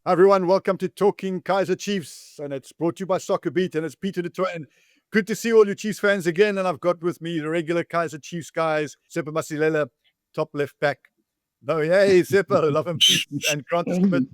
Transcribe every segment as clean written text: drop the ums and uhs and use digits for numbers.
Hi everyone, welcome to Talking Kaizer Chiefs, and it's brought to you by SoccerBeat, and it's Peter the Toit, and good to see all you Chiefs fans again. And I've got with me the regular Kaizer Chiefs guys, Tsepo Masilela, top left back. No, hey, Tsepo, love him, peace, and Grant de Smidt,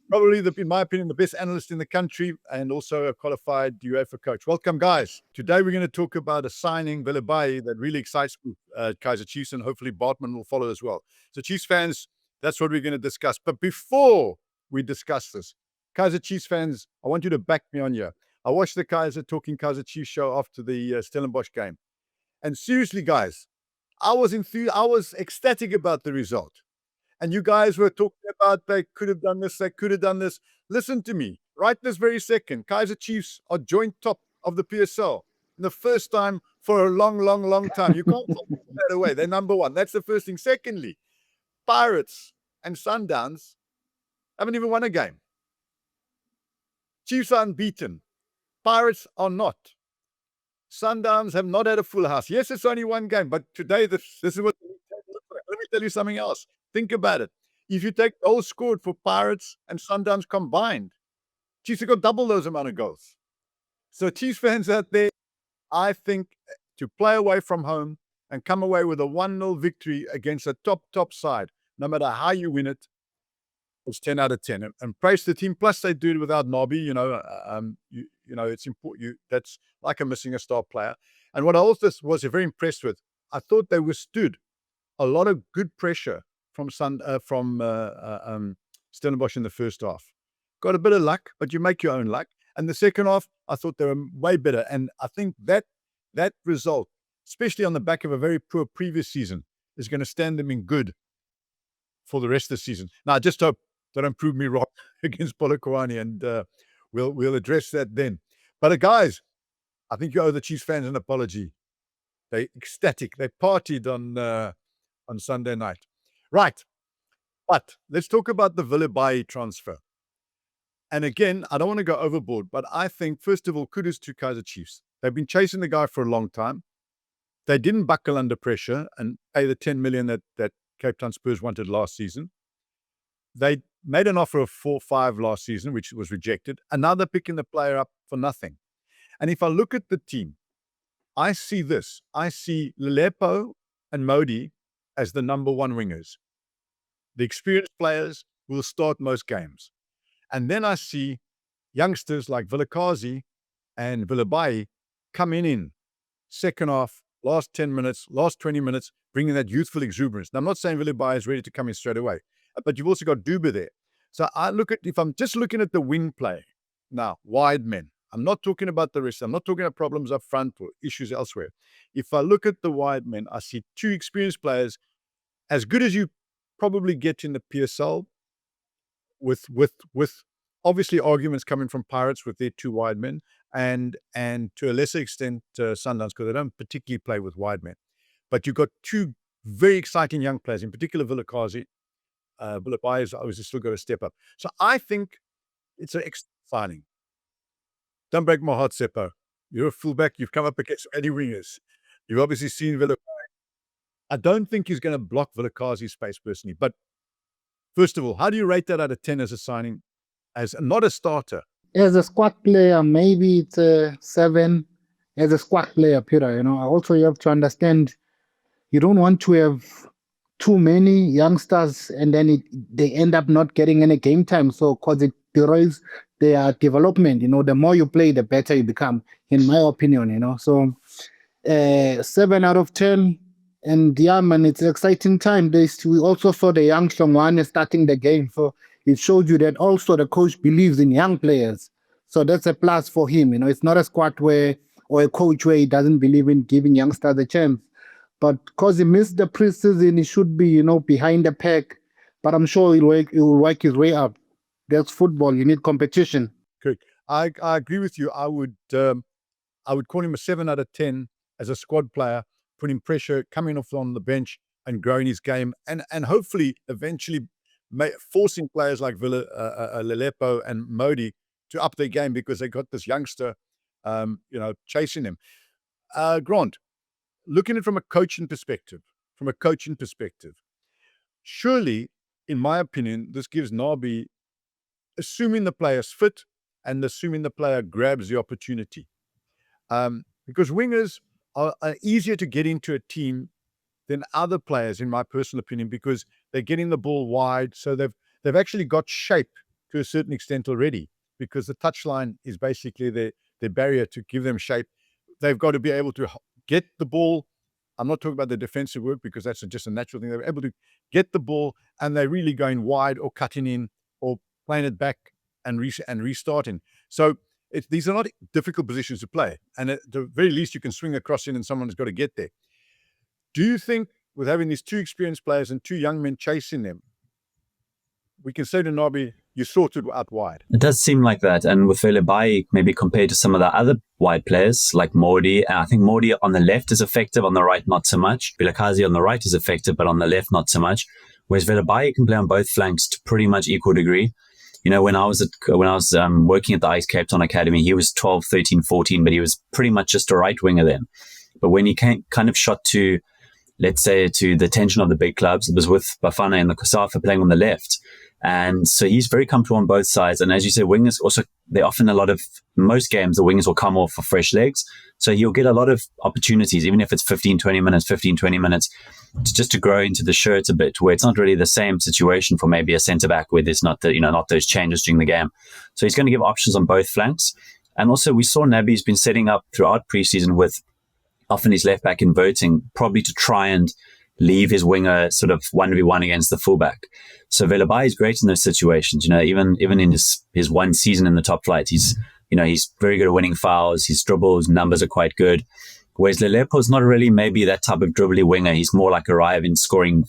probably, in my opinion, the best analyst in the country, and also a qualified UEFA coach. Welcome, guys. Today we're going to talk about a signing, Velebayi, that really excites Kaizer Chiefs, and hopefully Baartman will follow as well. So, Chiefs fans, that's what we're going to discuss. But before we discuss this, Kaizer Chiefs fans, I want you to back me on here. I watched the Talking Kaizer Chiefs show after the Stellenbosch game. And seriously, guys, I was ecstatic about the result. And you guys were talking about they could have done this, they could have done this. Listen to me. Right this very second, Kaizer Chiefs are joint top of the PSL. And the first time for a long, long, long time. You can't take that away. They're number one. That's the first thing. Secondly, Pirates and Sundowns haven't even won a game. Chiefs are unbeaten. Pirates are not. Sundowns have not had a full house. Yes, it's only one game, but today this is what. Let me tell you something else. Think about it. If you take goals scored for Pirates and Sundowns combined, Chiefs have got double those amount of goals. So Chiefs fans out there, I think to play away from home and come away with a 1-0 victory against a top side, no matter how you win it, it's 10 out of 10. And praise the team. Plus, they do it without Nobby. You know, it's important. That's like a missing a star player. And what I also was very impressed with, I thought they withstood a lot of good pressure from Stellenbosch in the first half. Got a bit of luck, but you make your own luck. And the second half, I thought they were way better. And I think that result, especially on the back of a very poor previous season, is going to stand them in good for the rest of the season. Now, I just hope they don't prove me wrong against Polokwane, and we'll address that then. But guys, I think you owe the Chiefs fans an apology. They ecstatic. They partied on Sunday night. Right. But let's talk about the Velebayi transfer. And again, I don't want to go overboard, but I think, first of all, kudos to Kaizer Chiefs. They've been chasing the guy for a long time. They didn't buckle under pressure and pay the 10 million that Cape Town Spurs wanted last season. They made an offer of 4-5 last season, which was rejected. And now they're picking the player up for nothing. And if I look at the team, I see this. I see Lilepo and Mmodi as the number one wingers. The experienced players will start most games. And then I see youngsters like Vilakazi and Velebayi coming in second half, last 10 minutes, last 20 minutes, bringing that youthful exuberance. Now, I'm not saying Vibayi is ready to come in straight away, but you've also got Duba there. So if I'm just looking at the wing play now, wide men, I'm not talking about the rest. I'm not talking about problems up front or issues elsewhere. If I look at the wide men, I see two experienced players, as good as you probably get in the PSL, with obviously arguments coming from Pirates with their two wide men, and to a lesser extent Sundowns, because they don't particularly play with wide men. But you've got two very exciting young players, in particular Vilakazi. Vibayi has obviously still got to step up. So I think it's an excellent signing. Don't break my heart, Tsepo. You're a fullback. You've come up against any wingers. You've obviously seen Vibayi. I don't think he's going to block Vilakazi's space personally. But first of all, how do you rate that out of 10 as a signing, as not a starter? As a squad player, maybe it's a 7. As a squad player, Peter, also you have to understand, you don't want to have too many youngsters and then they end up not getting any game time. So, because it derails their development, the more you play, the better you become, in my opinion, So, 7 out of 10. And yeah, man, it's an exciting time. We also saw the young Shongwane starting the game. So it shows you that also the coach believes in young players. So that's a plus for him. It's not a squad or a coach where he doesn't believe in giving youngsters a chance. But because he missed the preseason, he should be, behind the pack. But I'm sure he'll work his way up. That's football. You need competition. Good. I agree with you. I would call him a 7 out of 10 as a squad player, putting pressure, coming off on the bench and growing his game, and hopefully eventually forcing players like Lilepo and Mmodi to up their game, because they got this youngster, chasing him. Grant, looking at it from a coaching perspective, surely, in my opinion, this gives Nabi assuming the player's fit and assuming the player grabs the opportunity. Because wingers are easier to get into a team than other players, in my personal opinion, because they're getting the ball wide. So they've actually got shape to a certain extent already, because the touchline is basically their barrier to give them shape. They've got to be able to get the ball. I'm not talking about the defensive work, because that's just a natural thing. They're able to get the ball, and they're really going wide or cutting in or playing it back and restarting. So these are not difficult positions to play. And at the very least, you can swing across in and someone has got to get there. Do you think, with having these two experienced players and two young men chasing them, we can say to Nabi, you sorted out wide? It does seem like that. And with Velebayi, maybe compared to some of the other wide players like Mmodi, I think Mmodi on the left is effective, on the right not so much. Vilakazi on the right is effective, but on the left not so much. Whereas Velebayi can play on both flanks to pretty much equal degree. You know, when I was working at the Ice Cape Town Academy, he was 12, 13, 14, but he was pretty much just a right winger then. But when he kind of shot to, let's say, to the attention of the big clubs, it was with Bafana and the Kosafa playing on the left. And so he's very comfortable on both sides. And as you say, wingers also, they often most games, the wingers will come off for fresh legs. So he'll get a lot of opportunities, even if it's 15, 20 minutes, just to grow into the shirt a bit, where it's not really the same situation for maybe a centre-back where there's not those changes during the game. So he's going to give options on both flanks. And also we saw Nabi's been setting up throughout preseason with often his left back inverting, probably to try and leave his winger sort of 1v1 against the fullback. So Velebayi is great in those situations. You know, even in his one season in the top flight, he's very good at winning fouls. His dribbles numbers are quite good. Whereas Lilepo is not really maybe that type of dribbly winger. He's more like arrive in scoring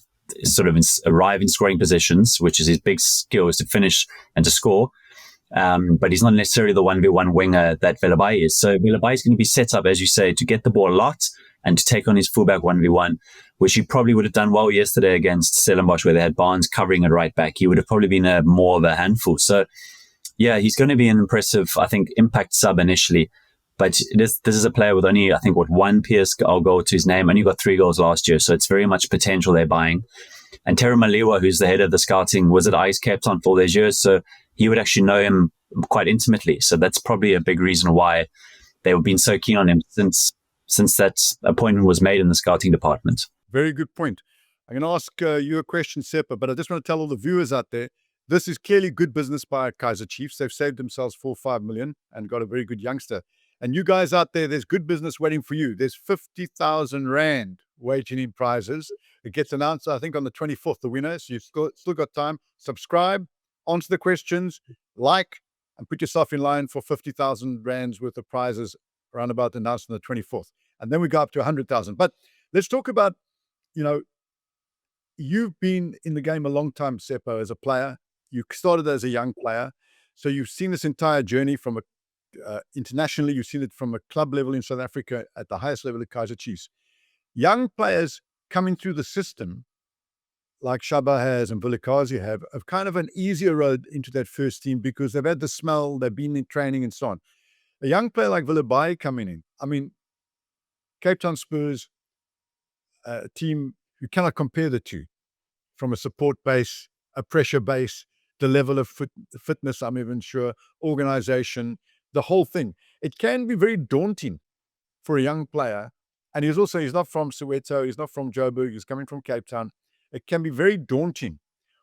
positions, which is his big skill, is to finish and to score. But he's not necessarily the 1v1 winger that Velebayi is. So Velebayi is going to be set up, as you say, to get the ball a lot and to take on his fullback 1v1, which he probably would have done well yesterday against Stellenbosch, where they had Barnes covering at right back. He would have probably been more of a handful. So, yeah, he's going to be an impressive, I think, impact sub initially. But this is a player with only, I think, one PSL goal to his name. Only got 3 goals last year. So it's very much potential they're buying. And Terry Maliwa, who's the head of the scouting, was at Ice Cape Town for all those years. So he would actually know him quite intimately. So that's probably a big reason why they've been so keen on him since that appointment was made in the scouting department. Very good point. I'm going to ask you a question, Tsepo, but I just want to tell all the viewers out there, this is clearly good business by Kaizer Chiefs. They've saved themselves 4 or 5 million and got a very good youngster. And you guys out there, there's good business waiting for you. There's 50,000 Rand waiting in prizes. It gets announced, I think, on the 24th, the winner. So you've still got time. Subscribe, answer the questions, like, and put yourself in line for 50,000 Rands worth of prizes around about announced on the 24th. And then we go up to 100,000. But let's talk about, you've been in the game a long time, Tsepo, as a player. You started as a young player. So you've seen this entire journey from internationally. You've seen it from a club level in South Africa at the highest level at Kaizer Chiefs. Young players coming through the system, like Shaba has and Vilakazi have kind of an easier road into that first team because they've had the smell, they've been in training and so on. A young player like Velebayi coming in, I mean, Cape Town Spurs, a team, you cannot compare the two from a support base, a pressure base, the level of fitness, I'm even sure, organization, the whole thing. It can be very daunting for a young player. And he's not from Soweto, he's not from Joburg, he's coming from Cape Town. It can be very daunting.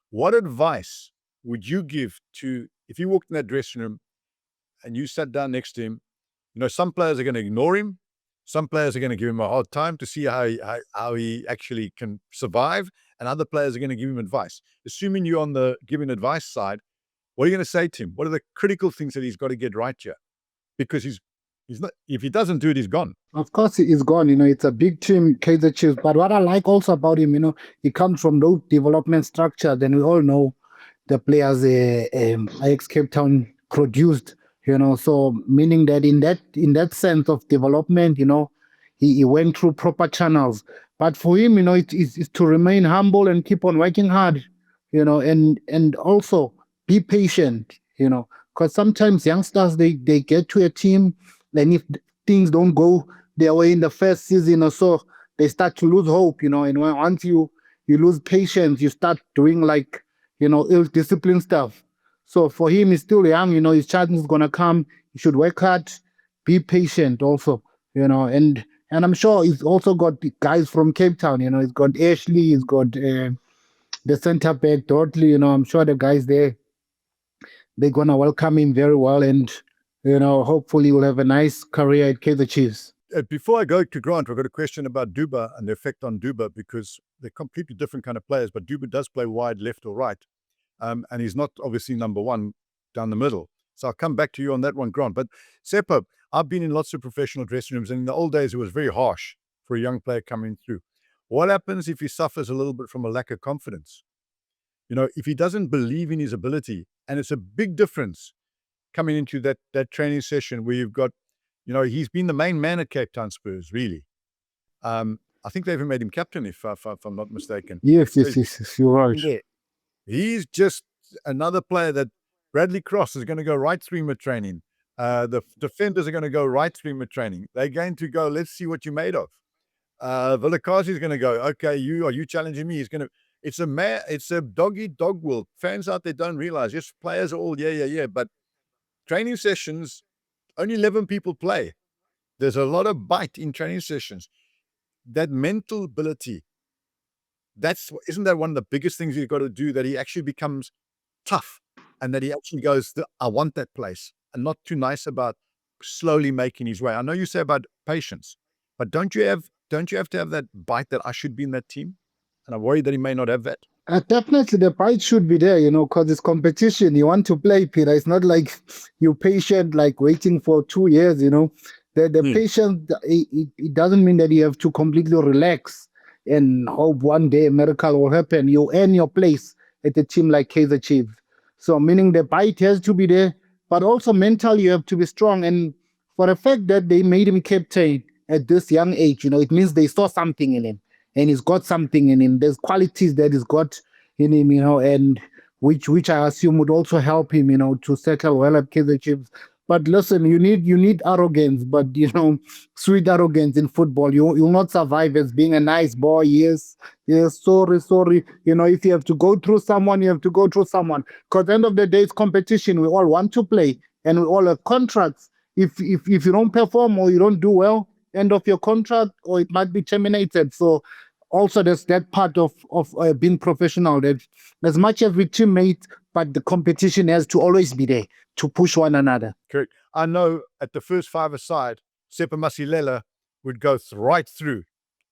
What advice would you give to, if you walked in that dressing room and you sat down next to him, some players are going to ignore him. Some players are going to give him a hard time to see how he actually can survive. And other players are going to give him advice. Assuming you're on the giving advice side, what are you going to say to him? What are the critical things that he's got to get right here? Because he's not, if he doesn't do it, he's gone. Of course, he's gone. It's a big team, Kaizer Chiefs. But what I like also about him, he comes from those development structure. Then we all know the players ex-Cape Town produced. So meaning that in that sense of development, he went through proper channels. But for him, it's to remain humble and keep on working hard, and also be patient, because sometimes youngsters, they get to a team, and if things don't go their way in the first season or so, they start to lose hope, and once you lose patience, you start doing ill-disciplined stuff. So for him, he's still young, his chance is gonna come. He should work hard, be patient also, and I'm sure he's also got the guys from Cape Town, he's got Ashley, he's got the centre back, Dortley, I'm sure the guys there, they're gonna welcome him very well, and hopefully we'll have a nice career at Kaizer Chiefs. Before I go to Grant, I've got a question about Duba and the effect on Duba, because they're completely different kind of players, but Duba does play wide, left or right. And he's not obviously number one down the middle. So I'll come back to you on that one, Grant. But Tsepo, I've been in lots of professional dressing rooms, and in the old days, it was very harsh for a young player coming through. What happens if he suffers a little bit from a lack of confidence? If he doesn't believe in his ability, and it's a big difference coming into that training session where you've got, he's been the main man at Cape Town Spurs, really. I think they even made him captain, if I'm not mistaken. Yes, you're right. Yeah. He's just another player that Bradley Cross is going to go right through him at training. The defenders are going to go right through him at training. They're going to go, let's see what you're made of. Velebayi is going to go, okay, are you challenging me? It's a dog-eat-dog world. Fans out there don't realize, yes, players are all, yeah. But training sessions, only 11 people play. There's a lot of bite in training sessions. That mental ability, isn't that one of the biggest things you've got to do, that he actually becomes tough and that he actually goes, I want that place, and not too nice about slowly making his way. I know you say about patience, but don't you have to have that bite that I should be in that team? And I'm worried that he may not have that. Definitely, the bite should be there, because it's competition. You want to play, Peter. It's not like you're patient, like waiting for 2 years, The patience, it doesn't mean that you have to completely relax and hope one day a miracle will happen. You earn your place at a team like Kaizer Chiefs. So meaning the bite has to be there, but also mentally you have to be strong. And for the fact that they made him captain at this young age, it means they saw something in him. And he's got something in him. There's qualities that he's got in him, and which I assume would also help him, to settle well at Kaizer Chiefs. But listen, you need arrogance, but sweet arrogance in football. You'll not survive as being a nice boy. Yes, sorry. If you have to go through someone, you have to go through someone. Because at the end of the day, it's competition. We all want to play, and we all have contracts. If you don't perform or you don't do well, end of your contract, or it might be terminated. So also there's that part of being professional, that as much as we teammate, but the competition has to always be there to push one another. Correct. I know at the first five-a-side, Tsepo Masilela would go right through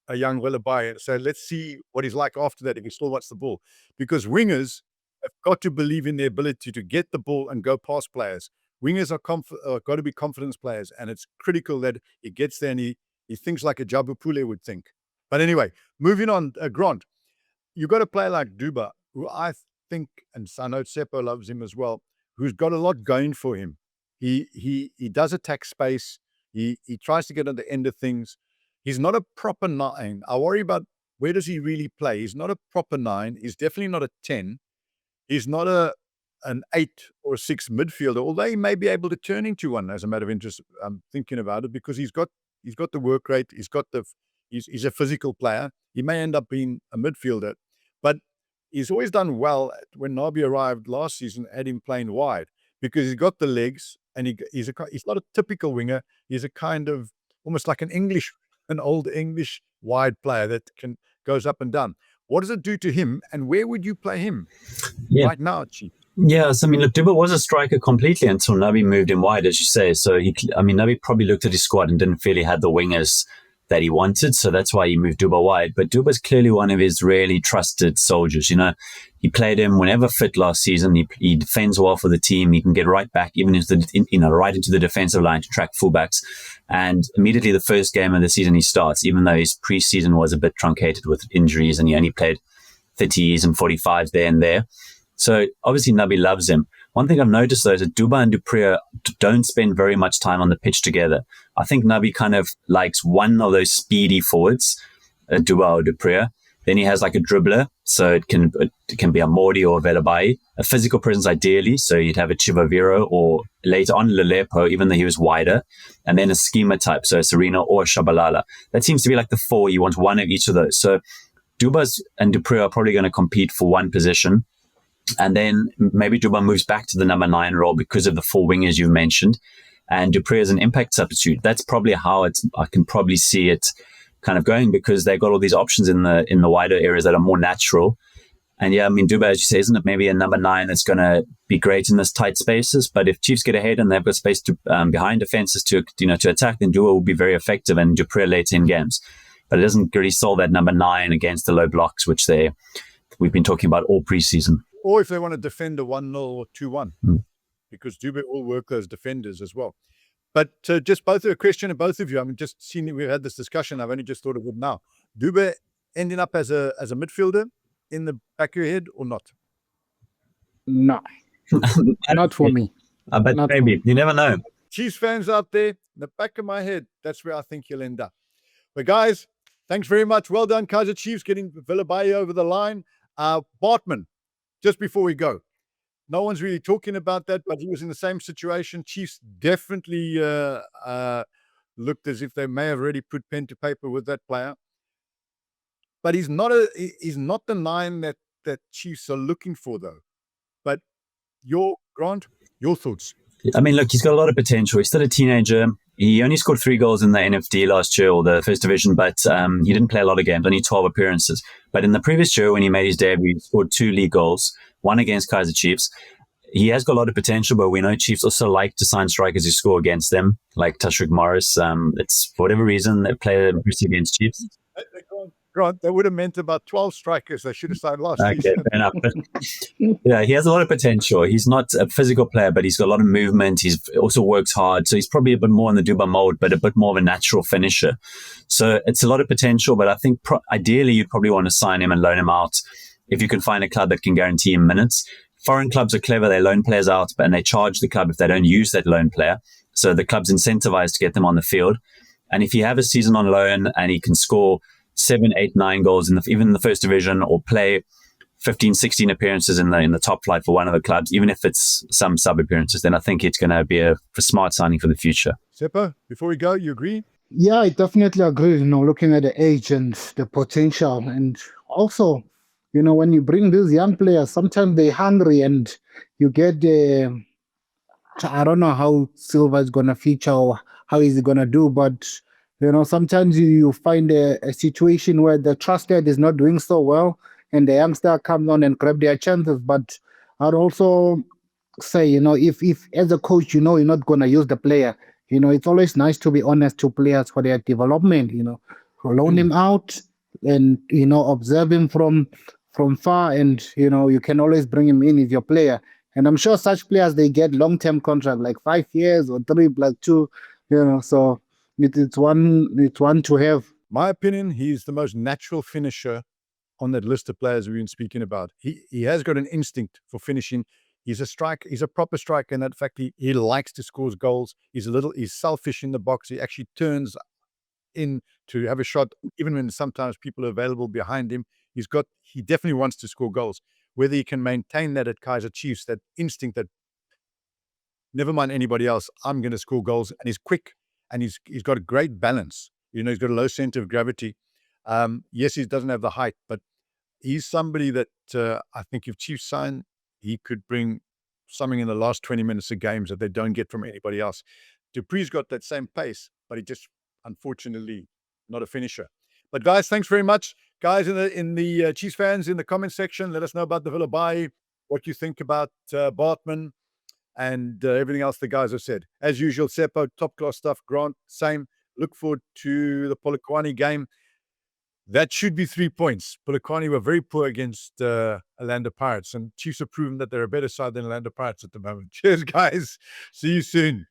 a young Velebayi and say, let's see what he's like after that if he still wants the ball. Because wingers have got to believe in their ability to get the ball and go past players. Wingers are got to be confidence players, and it's critical that he gets there and he thinks like a Jabu Pule would think. But anyway, moving on, Grant, you've got a player like Duba, who I think, and I know Tsepo loves him as well, who's got a lot going for him. He does attack space. He tries to get at the end of things. He's not a proper 9. I worry about where does he really play. He's not a proper 9. He's definitely not a 10. He's not an 8 or a 6 midfielder, although he may be able to turn into one, as a matter of interest. I'm thinking about it, because he's got the work rate. He's a physical player. He may end up being a midfielder, but he's always done well. When Nabi arrived last season, had him playing wide, because he's got the legs, and he's not a typical winger. He's a kind of almost like an old English wide player that goes up and down. What does it do to him, and where would you play him right now, Chief? Yeah, so look, Duba was a striker completely until Nabi moved him wide, as you say. So Nabi probably looked at his squad and didn't feel he had the wingers that he wanted, so that's why he moved Duba wide. But Duba's clearly one of his really trusted soldiers. He played him whenever fit last season. He defends well for the team. He can get right back, even right into the defensive line to track fullbacks. And immediately the first game of the season he starts, even though his preseason was a bit truncated with injuries and he only played 30s and 45s there and there. So obviously Nabi loves him. One thing I've noticed, though, is that Duba and Dupree don't spend very much time on the pitch together. I think Nabi kind of likes one of those speedy forwards, Duba or Dupree. Then he has like a dribbler, so it can be a Mmodi or a Velebayi. A physical presence ideally, so you'd have a Chivaviro or later on Lilepo, even though he was wider. And then a schema type, so a Sirino or a Shabalala. That seems to be like the 4. You want one of each of those. So Dubas and Dupree are probably going to compete for one position. And then maybe Duba moves back to the number 9 role because of the 4 wingers you've mentioned. And Dupree as an impact substitute. That's probably how I can probably see it kind of going, because they've got all these options in the wider areas that are more natural. And yeah, I mean, Duba, as you say, isn't it maybe a number 9 that's going to be great in this tight spaces? But if Chiefs get ahead and they've got space to behind defenses to attack, then Duba will be very effective and Dupree later in games. But it doesn't really solve that number 9 against the low blocks, which we've been talking about all preseason. Or if they want to defend a 1-0 or 2-1, because Duba will work those defenders as well. But just a question to both of you. I mean, just seeing that we've had this discussion, I've only just thought of it now. Duba ending up as a midfielder in the back of your head or not? No, not for me. But Not maybe. You never know. Chiefs fans out there, in the back of my head, that's where I think you'll end up. But guys, thanks very much. Well done, Kaizer Chiefs, getting Velebayi over the line. Baartman, just before we go, no one's really talking about that, but he was in the same situation. Chiefs definitely looked as if they may have already put pen to paper with that player. But he's not the 9 that Chiefs are looking for, though. But Grant, your thoughts? I mean, look, he's got a lot of potential. He's still a teenager. He only scored 3 goals in the NFD last year, or the first division, but he didn't play a lot of games, only 12 appearances. But in the previous year, when he made his debut, he scored 2 league goals, one against Kaizer Chiefs. He has got a lot of potential, but we know Chiefs also like to sign strikers who score against them, like Tashreeq Morris. It's for whatever reason, they play against Chiefs. Grant, that would have meant about 12 strikers they should have signed last season. Fair enough. Yeah, he has a lot of potential. He's not a physical player, but he's got a lot of movement. He's also works hard. So he's probably a bit more in the Duba mold, but a bit more of a natural finisher. So it's a lot of potential, but I think ideally you'd probably want to sign him and loan him out if you can find a club that can guarantee him minutes. Foreign clubs are clever. They loan players out, and they charge the club if they don't use that loan player. So the club's incentivized to get them on the field. And if you have a season on loan and he can score 7, 8, 9 goals even in the first division, or play 15, 16 appearances in the top flight for one of the clubs, even if it's some sub appearances, then I think it's going to be a smart signing for the future. Tsepo, before we go, you agree? Yeah, I definitely agree. Looking at the age and the potential, and also, when you bring these young players, sometimes they're hungry, and you get I don't know how Silva is going to feature or how is he going to do, but sometimes you find a situation where the trusted is not doing so well, and the youngster comes on and grab their chances. But I'd also say, if as a coach, you're not going to use the player, it's always nice to be honest to players for their development, loan him out and, observe him from far, and, you can always bring him in as your player. And I'm sure such players, they get long-term contract, like 5 years or 3+2, so it's one to have. My opinion, he's the most natural finisher on that list of players we've been speaking about. He has got an instinct for finishing. He's a striker. He's a proper striker in that fact he likes to score goals. He's selfish in the box. He actually turns in to have a shot, even when sometimes people are available behind him. He definitely wants to score goals. Whether he can maintain that at Kaizer Chiefs, that instinct that never mind anybody else, I'm going to score goals, and he's quick. And he's got a great balance. He's got a low center of gravity. Yes, he doesn't have the height, but he's somebody that I think if Chiefs sign, he could bring something in the last 20 minutes of games that they don't get from anybody else. Dupree's got that same pace, but he just, unfortunately, not a finisher. But guys, thanks very much. Guys in the Chiefs fans in the comment section, let us know about the Velebayi, what you think about Baartman, and everything else the guys have said. As usual, Tsepo, top-class stuff. Grant, same. Look forward to the Polokwane game. That should be 3 points. Polokwane were very poor against Orlando Pirates, and Chiefs have proven that they're a better side than Orlando Pirates at the moment. Cheers, guys. See you soon.